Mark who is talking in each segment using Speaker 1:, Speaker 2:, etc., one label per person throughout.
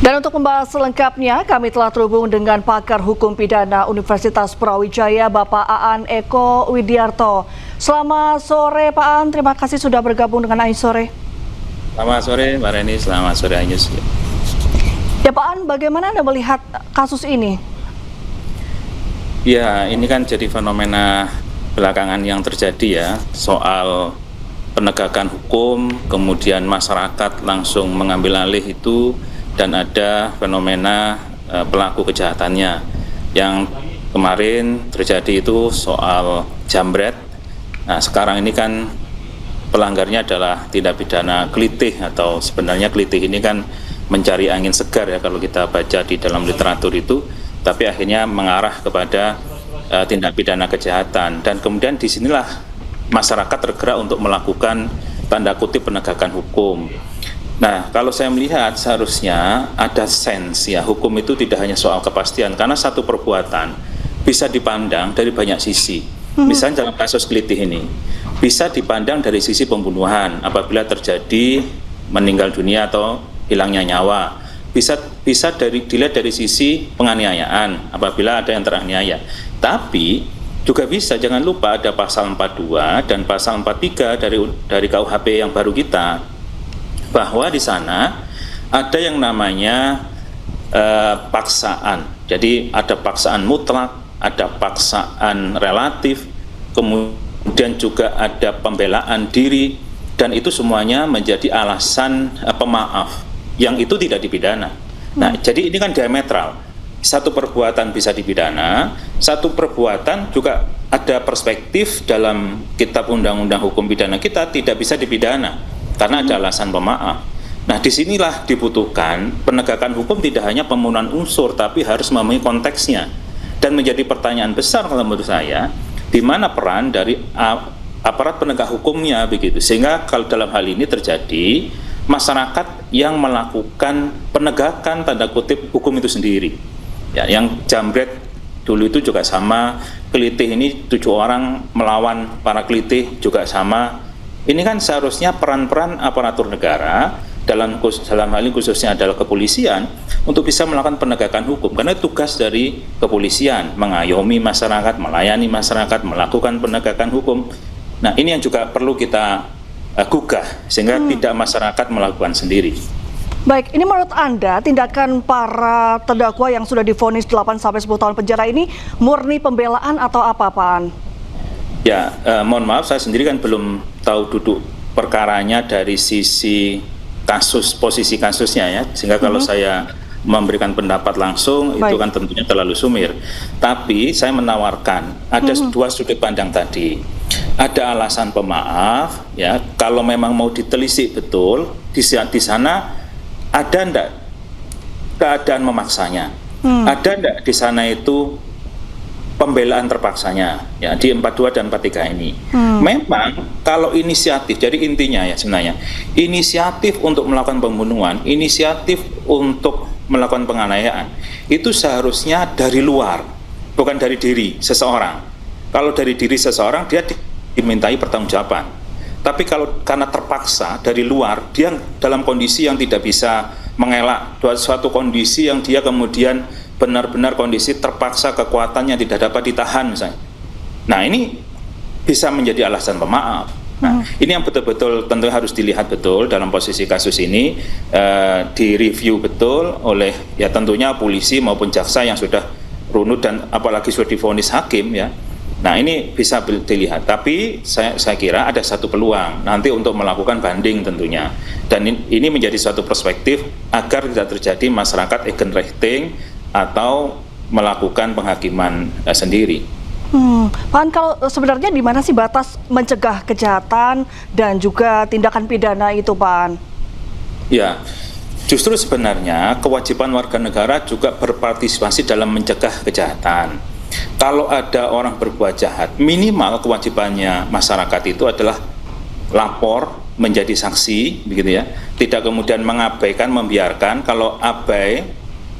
Speaker 1: Dan untuk membahas selengkapnya, kami telah terhubung dengan pakar hukum pidana Universitas Brawijaya, Bapak Aan Eko Widiarto. Selamat sore Pak Aan, terima kasih sudah bergabung dengan Ainus Sore.
Speaker 2: Selamat sore Mbak Reni, selamat sore Ainus.
Speaker 1: Ya Pak Aan, bagaimana Anda melihat kasus ini?
Speaker 2: Ya, ini kan jadi fenomena belakangan yang terjadi ya, soal penegakan hukum, kemudian masyarakat langsung mengambil alih itu, dan ada fenomena pelaku kejahatannya. Yang kemarin terjadi itu soal jambret. Nah, sekarang ini kan pelanggarnya adalah tindak pidana kelitih, atau sebenarnya kelitih ini kan mencari angin segar ya kalau kita baca di dalam literatur itu, tapi akhirnya mengarah kepada tindak pidana kejahatan. Dan kemudian disinilah masyarakat tergerak untuk melakukan tanda kutip penegakan hukum. Nah, kalau saya melihat seharusnya ada sense ya, hukum itu tidak hanya soal kepastian, karena satu perbuatan bisa dipandang dari banyak sisi. Misalnya dalam kasus kelitih ini, bisa dipandang dari sisi pembunuhan apabila terjadi meninggal dunia atau hilangnya nyawa. Bisa dilihat dari sisi penganiayaan apabila ada yang teraniaya. Tapi juga bisa, jangan lupa ada pasal 42 dan pasal 43 dari KUHP yang baru kita, bahwa di sana ada yang namanya paksaan. Jadi ada paksaan mutlak, ada paksaan relatif, kemudian juga ada pembelaan diri, dan itu semuanya menjadi alasan pemaaf yang itu tidak dipidana. Nah, jadi ini kan diametral. Satu perbuatan bisa dipidana, satu perbuatan juga ada perspektif dalam kitab undang-undang hukum pidana kita tidak bisa dipidana karena ada alasan pemaaf. Nah, disinilah dibutuhkan penegakan hukum tidak hanya pemenuhan unsur, tapi harus memahami konteksnya. Dan menjadi pertanyaan besar kalau menurut saya, di mana peran dari aparat penegak hukumnya begitu. Sehingga kalau dalam hal ini terjadi, masyarakat yang melakukan penegakan tanda kutip hukum itu sendiri. Ya, yang jambret dulu itu juga sama, kelitih ini 7 orang melawan para kelitih juga sama. Ini kan seharusnya peran-peran aparatur negara dalam hal ini khususnya adalah kepolisian untuk bisa melakukan penegakan hukum, karena tugas dari kepolisian mengayomi masyarakat, melayani masyarakat, melakukan penegakan hukum. Nah, ini yang juga perlu kita gugah sehingga tidak masyarakat melakukan sendiri.
Speaker 1: Baik, ini menurut Anda tindakan para terdakwa yang sudah divonis 8-10 tahun penjara ini murni pembelaan atau apa, Pak Aan?
Speaker 2: Ya, mohon maaf, saya sendiri kan belum tahu duduk perkaranya dari sisi kasus, posisi kasusnya ya, sehingga kalau saya memberikan pendapat langsung itu kan tentunya terlalu sumir. Tapi saya menawarkan ada dua sudut pandang tadi. Ada alasan pemaaf ya, kalau memang mau ditelisik betul di sana ada enggak keadaan memaksanya, ada enggak di sana itu pembelaan terpaksanya ya di 42 dan 43 ini. Memang kalau inisiatif, jadi intinya ya sebenarnya inisiatif untuk melakukan pembunuhan, inisiatif untuk melakukan penganiayaan itu seharusnya dari luar, bukan dari diri seseorang. Kalau dari diri seseorang dia dimintai pertanggungjawaban. Tapi kalau karena terpaksa dari luar, dia dalam kondisi yang tidak bisa mengelak, suatu kondisi yang dia kemudian benar-benar kondisi terpaksa, kekuatannya tidak dapat ditahan misalnya. Nah, ini bisa menjadi alasan pemaaf. Nah, ini yang betul-betul tentu harus dilihat betul dalam posisi kasus ini, direview betul oleh ya tentunya polisi maupun jaksa yang sudah runut dan apalagi sudah divonis hakim ya. Nah, ini bisa dilihat, tapi saya kira ada satu peluang nanti untuk melakukan banding tentunya. Dan ini menjadi suatu perspektif agar tidak terjadi masyarakat eigenrechting atau melakukan penghakiman sendiri.
Speaker 1: Pak Aan, kalau sebenarnya di mana sih batas mencegah kejahatan dan juga tindakan pidana itu, Pak Aan?
Speaker 2: Ya, justru sebenarnya kewajiban warga negara juga berpartisipasi dalam mencegah kejahatan. Kalau ada orang berbuat jahat, minimal kewajibannya masyarakat itu adalah lapor, menjadi saksi, begitu ya. Tidak kemudian mengabaikan, membiarkan. Kalau abai,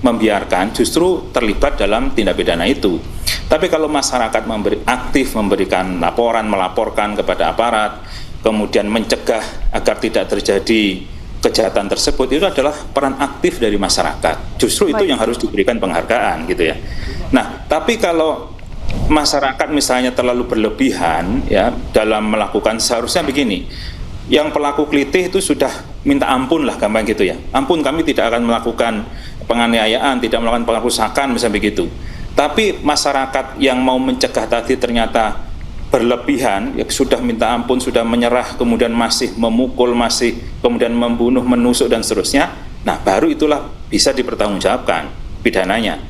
Speaker 2: membiarkan, justru terlibat dalam tindak pidana itu. Tapi kalau masyarakat aktif memberikan laporan, melaporkan kepada aparat, kemudian mencegah agar tidak terjadi kejahatan tersebut itu adalah peran aktif dari masyarakat. Justru itu yang harus diberikan penghargaan gitu ya. Nah, tapi kalau masyarakat misalnya terlalu berlebihan ya dalam melakukan, seharusnya begini, yang pelaku kelitih itu sudah minta ampun lah, gampang gitu ya. Ampun, kami tidak akan melakukan penganiayaan, tidak melakukan pengerusakan misalnya begitu. Tapi masyarakat yang mau mencegah tadi ternyata berlebihan, ya sudah minta ampun, sudah menyerah, kemudian masih memukul, masih kemudian membunuh, menusuk dan seterusnya. Nah, baru itulah bisa dipertanggungjawabkan pidananya.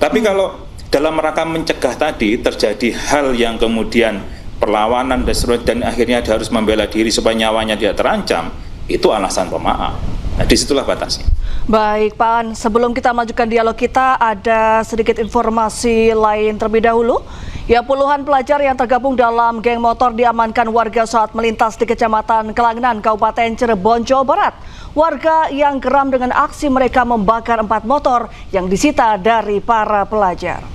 Speaker 2: Tapi kalau dalam rangka mencegah tadi terjadi hal yang kemudian perlawanan dan seterusnya, dan akhirnya dia harus membela diri supaya nyawanya tidak terancam, itu alasan pemaaf. Nah, disitulah batasnya.
Speaker 1: Baik, Pak An, sebelum kita melanjutkan dialog kita, ada sedikit informasi lain terlebih dahulu. Ya, puluhan pelajar yang tergabung dalam geng motor diamankan warga saat melintas di Kecamatan Kelangenan, Kabupaten Cirebon, Jawa Barat. Warga yang geram dengan aksi mereka membakar 4 motor yang disita dari para pelajar.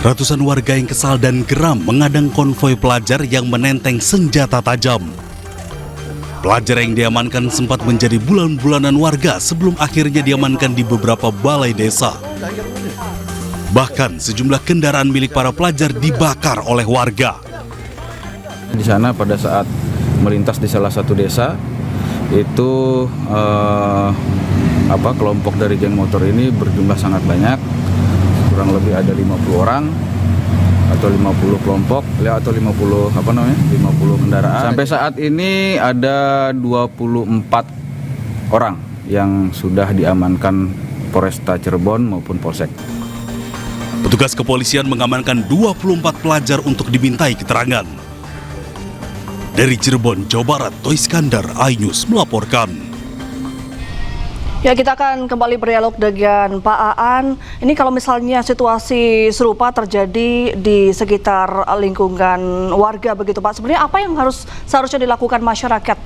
Speaker 3: Ratusan warga yang kesal dan geram mengadang konvoi pelajar yang menenteng senjata tajam. Pelajar yang diamankan sempat menjadi bulan-bulanan warga sebelum akhirnya diamankan di beberapa balai desa. Bahkan sejumlah kendaraan milik para pelajar dibakar oleh warga.
Speaker 4: Di sana pada saat melintas di salah satu desa, itu kelompok dari geng motor ini berjumlah sangat banyak. Kurang lebih ada 50 orang atau 50 kelompok atau 50 kendaraan. Sampai saat ini ada 24 orang yang sudah diamankan Polresta Cirebon maupun Polsek.
Speaker 3: Petugas kepolisian mengamankan 24 pelajar untuk dimintai keterangan. Dari Cirebon, Jawa Barat, Toy Iskandar, iNews melaporkan.
Speaker 1: Ya, kita akan kembali berdialog dengan Pak Aan. Ini kalau misalnya situasi serupa terjadi di sekitar lingkungan warga begitu, Pak. Sebenarnya apa yang seharusnya dilakukan masyarakat?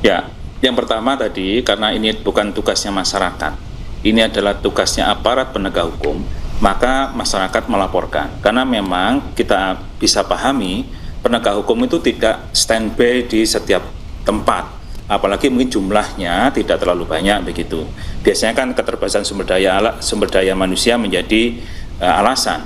Speaker 2: Ya, yang pertama tadi, karena ini bukan tugasnya masyarakat, ini adalah tugasnya aparat penegak hukum, maka masyarakat melaporkan. Karena memang kita bisa pahami, penegak hukum itu tidak standby di setiap tempat. Apalagi mungkin jumlahnya tidak terlalu banyak begitu. Biasanya kan keterbatasan sumber daya manusia menjadi alasan.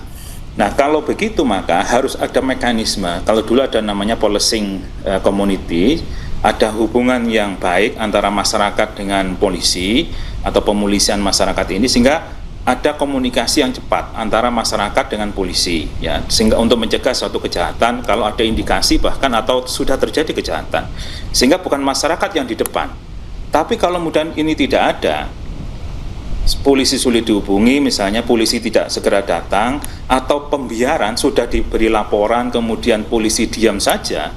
Speaker 2: Nah, kalau begitu maka harus ada mekanisme. Kalau dulu ada namanya policing community, ada hubungan yang baik antara masyarakat dengan polisi atau pemulisian masyarakat ini, sehingga ada komunikasi yang cepat antara masyarakat dengan polisi, ya, sehingga untuk mencegah suatu kejahatan kalau ada indikasi bahkan atau sudah terjadi kejahatan, sehingga bukan masyarakat yang di depan. Tapi kalau kemudian ini tidak ada, polisi sulit dihubungi, misalnya polisi tidak segera datang, atau pembiaran sudah diberi laporan kemudian polisi diam saja,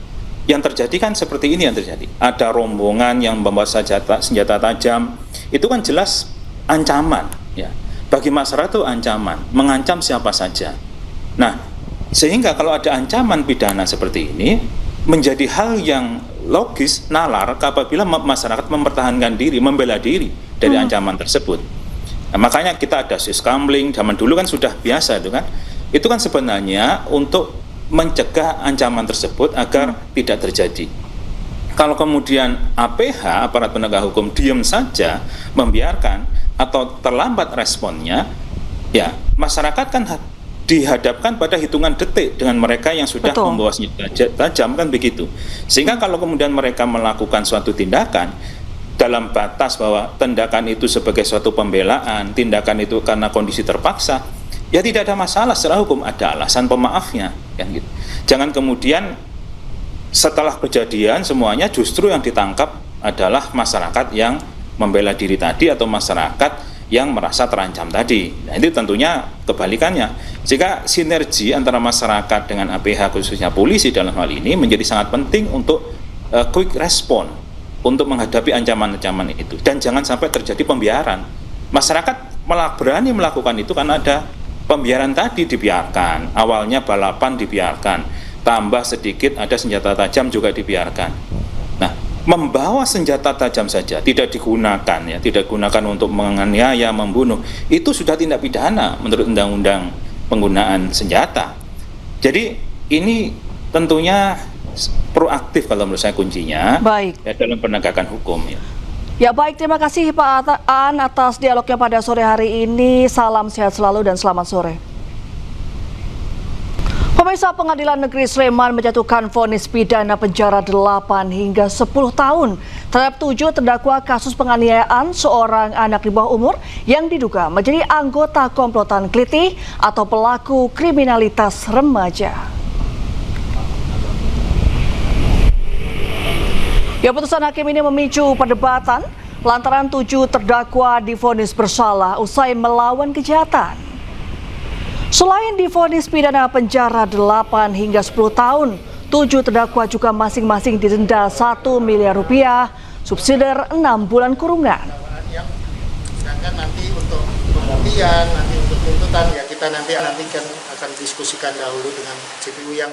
Speaker 2: yang terjadi kan seperti ini yang terjadi. Ada rombongan yang membawa senjata tajam, itu kan jelas ancaman, ya. Bagi masyarakat itu ancaman, mengancam siapa saja. Nah, sehingga kalau ada ancaman pidana seperti ini, menjadi hal yang logis, nalar, apabila masyarakat mempertahankan diri, membela diri dari ancaman tersebut. Nah, makanya kita ada siskamling, zaman dulu kan sudah biasa itu kan. Itu kan sebenarnya untuk mencegah ancaman tersebut agar tidak terjadi. Kalau kemudian APH, aparat penegak hukum, diam saja, membiarkan, atau terlambat responnya, ya masyarakat kan dihadapkan pada hitungan detik dengan mereka yang sudah membawa senjata tajam, kan begitu. Sehingga kalau kemudian mereka melakukan suatu tindakan dalam batas bahwa tindakan itu sebagai suatu pembelaan, tindakan itu karena kondisi terpaksa, ya tidak ada masalah secara hukum, ada alasan pemaafnya, kan gitu. Jangan kemudian setelah kejadian semuanya justru yang ditangkap adalah masyarakat yang membela diri tadi atau masyarakat yang merasa terancam tadi. Nah, itu tentunya kebalikannya. Jika sinergi antara masyarakat dengan APH, khususnya polisi dalam hal ini, menjadi sangat penting untuk quick respon untuk menghadapi ancaman-ancaman itu. Dan jangan sampai terjadi pembiaran. Masyarakat berani melakukan itu karena ada pembiaran tadi, dibiarkan. Awalnya balapan dibiarkan, tambah sedikit ada senjata tajam juga dibiarkan. Nah, membawa senjata tajam saja tidak digunakan, ya, tidak digunakan untuk menganiaya, membunuh, itu sudah tindak pidana menurut undang-undang penggunaan senjata. Jadi ini tentunya proaktif kalau menurut saya kuncinya.
Speaker 1: Baik.
Speaker 2: Ya, dalam penegakan hukum ya.
Speaker 1: Ya baik, terima kasih Pak Aan atas dialognya pada sore hari ini. Salam sehat selalu dan selamat sore. Pemirsa, Pengadilan Negeri Sleman menjatuhkan vonis pidana penjara 8 hingga 10 tahun terhadap 7 terdakwa kasus penganiayaan seorang anak di bawah umur yang diduga menjadi anggota komplotan Kliti atau pelaku kriminalitas remaja. Ya, putusan hakim ini memicu perdebatan lantaran 7 terdakwa divonis bersalah usai melawan kejahatan. Selain divonis pidana penjara 8 hingga 10 tahun, 7 terdakwa juga masing-masing didenda 1 miliar rupiah, subsidiar 6 bulan kurungan.
Speaker 5: Sedangkan nanti untuk pembuktian, nanti untuk tuntutan ya kita nanti akan diskusikan dahulu dengan CPU yang